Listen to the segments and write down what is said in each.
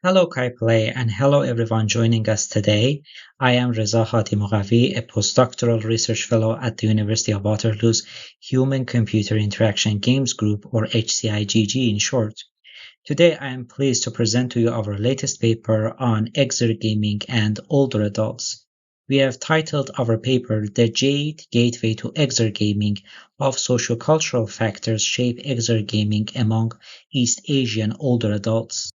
Hello, CHIPLAY, and hello everyone joining us today. I am Reza Hadi Mogavi, a postdoctoral research fellow at the University of Waterloo's Human Computer Interaction Games Group, or HCIGG in short. Today, I am pleased to present to you our latest paper on exergaming and older adults. We have titled our paper The Jade Gateway to Exergaming: How Socio-Cultural Factors Shape Exergaming Among East Asian Older Adults.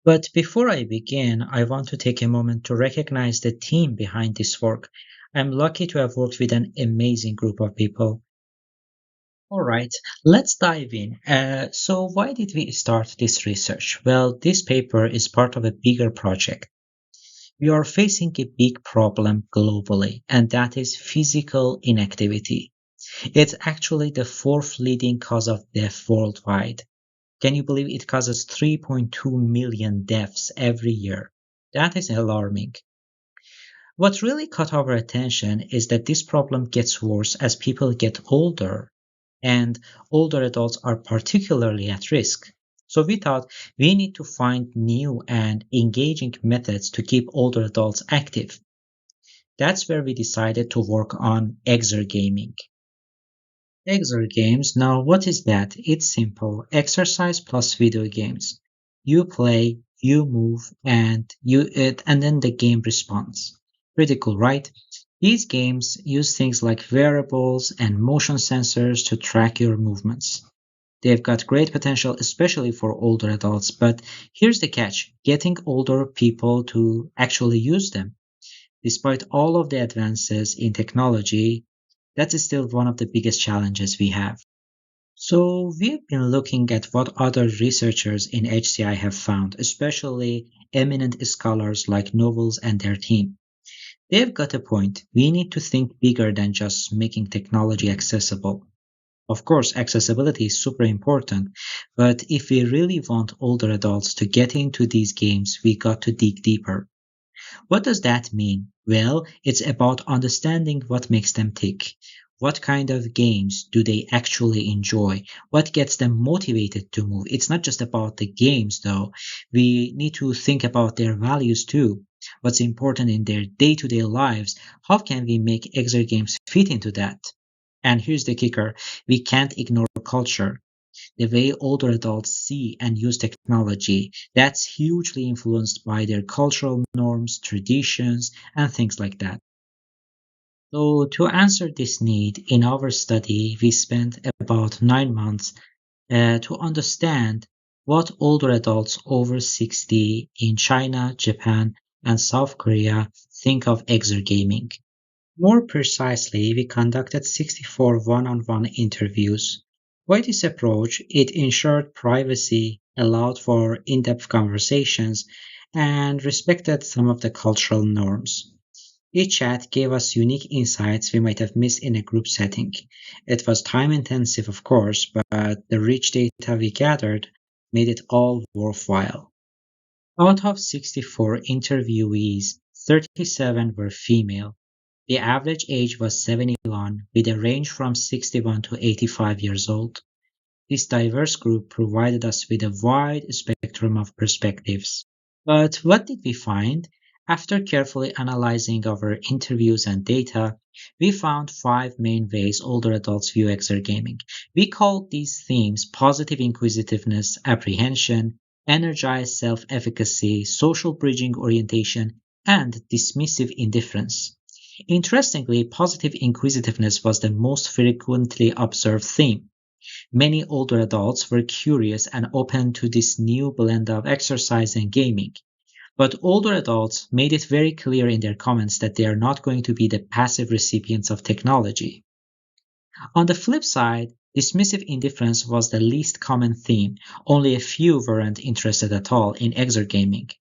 But before I begin, I want to take a moment to recognize the team behind this work. I'm lucky to have worked with an amazing group of people. All right, let's dive in. So, why did we start this research? Well, this paper is part of a bigger project. We are facing a big problem globally, and that is physical inactivity. It's actually the fourth leading cause of death worldwide. Can you believe it causes 3.2 million deaths every year? That is alarming. What really caught our attention is that this problem gets worse as people get older, and older adults are particularly at risk. So we thought we need to find new and engaging methods to keep older adults active. That's where we decided to work on exergaming. Exergames, now what is that? It's simple. Exercise plus video games. You play, you move, and then the game responds. Pretty cool, right? These games use things like wearables and motion sensors to track your movements. They've got great potential, especially for older adults, but here's the catch: getting older people to actually use them. Despite all of the advances in technology, that is still one of the biggest challenges we have. So, we've been looking at what other researchers in HCI have found, especially eminent scholars like Nobles and their team. They've got a point. We need to think bigger than just making technology accessible. Of course, accessibility is super important, but if we really want older adults to get into these games, we got to dig deeper. What does that mean? Well, it's about understanding what makes them tick. What kind of games do they actually enjoy? What gets them motivated to move? It's not just about the games, though. We need to think about their values too. What's important in their day to day lives? How can we make exergames fit into that? And here's the kicker: we can't ignore culture. The way older adults see and use technology, that's hugely influenced by their cultural norms, traditions, and things like that. So, to answer this need, in our study, we spent about 9 months to understand what older adults over 60 in China, Japan, and South Korea think of exergaming. More precisely, we conducted 64 one-on-one interviews. By this approach, it ensured privacy, allowed for in-depth conversations, and respected some of the cultural norms. Each chat gave us unique insights we might have missed in a group setting. It was time intensive, of course, but the rich data we gathered made it all worthwhile. Out of 64 interviewees, 37 were female. The average age was 71, with a range from 61 to 85 years old. This diverse group provided us with a wide spectrum of perspectives. But what did we find? After carefully analyzing our interviews and data, we found five main ways older adults view exergaming. We called these themes positive inquisitiveness, apprehension, energized self efficacy, social bridging orientation, and dismissive indifference. Interestingly, positive inquisitiveness was the most frequently observed theme. Many older adults were curious and open to this new blend of exercise and gaming. But older adults made it very clear in their comments that they are not going to be the passive recipients of technology. On the flip side, dismissive indifference was the least common theme. Only a few weren't interested at all in exergaming.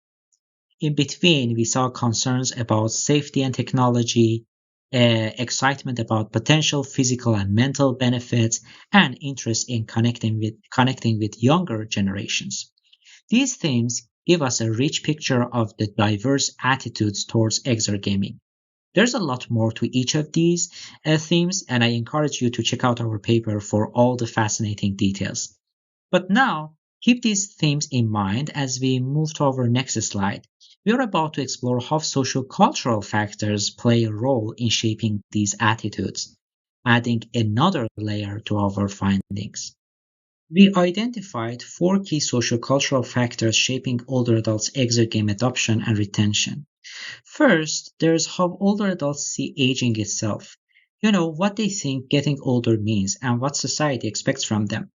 In between, we saw concerns about safety and technology, excitement about potential physical and mental benefits, and interest in connecting with younger generations. These themes give us a rich picture of the diverse attitudes towards exergaming. There's a lot more to each of these themes, and I encourage you to check out our paper for all the fascinating details. But now, Keep these themes in mind as we move to our next slide. We are about to explore how social-cultural factors play a role in shaping these attitudes, adding another layer to our findings. We identified four key social-cultural factors shaping older adults' exergame adoption and retention. First, there's how older adults see aging itself. What they think getting older means and what society expects from them.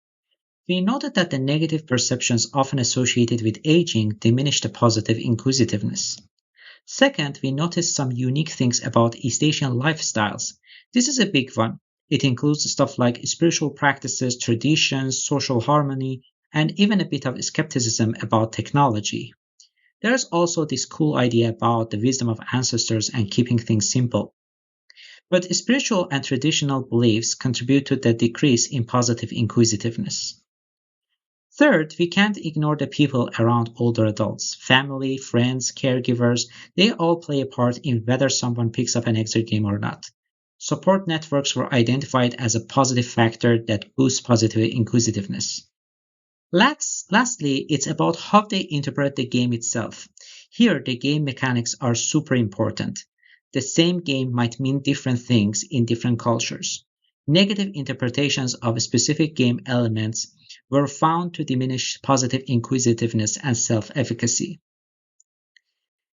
We noted that the negative perceptions often associated with aging diminish the positive inquisitiveness. Second, we noticed some unique things about East Asian lifestyles. This is a big one. It includes stuff like spiritual practices, traditions, social harmony, and even a bit of skepticism about technology. There's also this cool idea about the wisdom of ancestors and keeping things simple. But spiritual and traditional beliefs contribute to the decrease in positive inquisitiveness. Third, we can't ignore the people around older adults. Family, friends, caregivers, they all play a part in whether someone picks up an exergame or not. Support networks were identified as a positive factor that boosts positive inquisitiveness. Lastly, it's about how they interpret the game itself. Here, the game mechanics are super important. The same game might mean different things in different cultures. Negative interpretations of specific game elements were found to diminish positive inquisitiveness and self efficacy.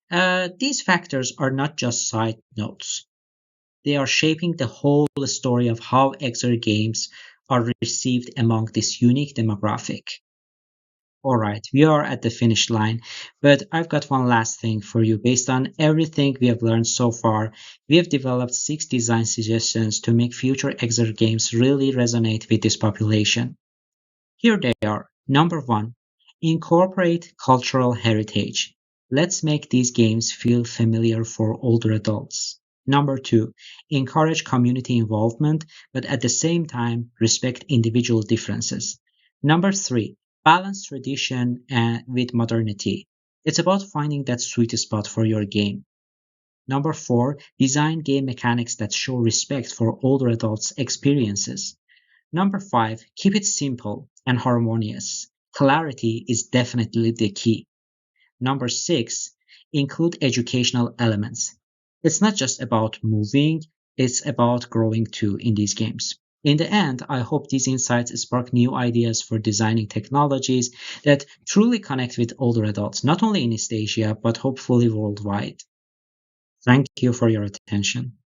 These factors are not just side notes, they are shaping the whole story of how exergames are received among this unique demographic. All right, we are at the finish line, but I've got one last thing for you. Based on everything we have learned so far, we have developed 6 design suggestions to make future exergames really resonate with this population. Here they are. Number 1, incorporate cultural heritage. Let's make these games feel familiar for older adults. Number 2, encourage community involvement, but at the same time, respect individual differences. Number 3, balance tradition with modernity. It's about finding that sweet spot for your game. Number 4, design game mechanics that show respect for older adults' experiences. Number 5, keep it simple and harmonious. Clarity is definitely the key. Number 6, include educational elements. It's not just about moving, it's about growing too in these games. In the end, I hope these insights spark new ideas for designing technologies that truly connect with older adults, not only in East Asia, but hopefully worldwide. Thank you for your attention.